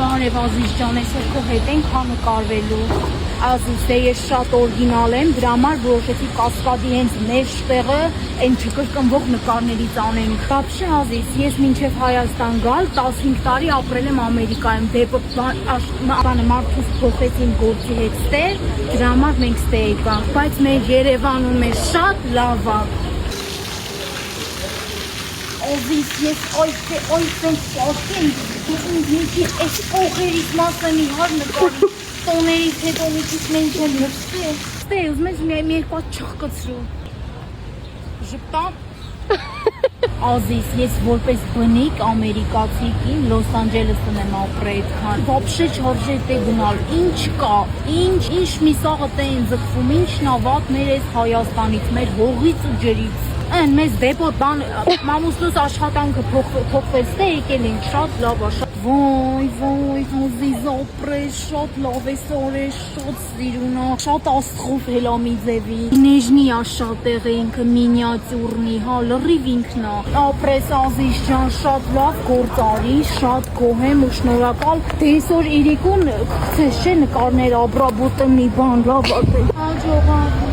Բարև Ազիզ ջան, այսօր քո հետ ենք նկարվելու։ Ազիզ, ես շատ օրիգինալ եմ, դրա համար որոշեցի Կասկադի հենց մեջ տեղը այն չկրկնվող նկարներից անենք։ Вообще Ազիզ, ես մինչև Հայաստան գալ 15 տարի ապրել եմ Ամերիկայում, դեպի մարդուց փոխեցին գործի հետ ստեղ, դրա համար մենք ստե եկանք, բայց մեր Երևանում է շատ լավ է։ Ազիզ, ես այդպես շաշեմ, ինձ այս օղերից մասը մի հար նկարի, տոներից հետո մի քիչ մենք եմ նպստե։ Ստե, ուզում ես մի երկու չխկցրու։ Ժպտամ։ Ազիզ, ես որպես բնիկ ամերիկացի կին Լոս Անջելեսում եմ ապրել այդքան։ Вообще չարժե դե գնալ, ինչ կա, ինչ մի սաղը տեն ձգվում, ինչն ա վատ մեր այս Հայաստանից, մեր հողից ու ջրից։ Այն մեզ դեպոտ բան մամուսնուս աշխատանքը փոխվեց, դե եկել ենք, շատ լավ է, շատ վայ, Ազիզ ապրես, շատ լավ է սորես, շատ սիրուն է, շատ աստղով հելամի ձևի, նեժնի է շատ տեղը ինքը մինիատյուրնի, հա, լրիվ ինքն է, ապրես Ազիզ ջան, շատ լավ գործ արի, շատ գոհ եմ ու շնորհակալ, դե այսօր իրիկուն գցես չէ նկարներ, աբրաբոտը մի բան, լավ է, հաջողակ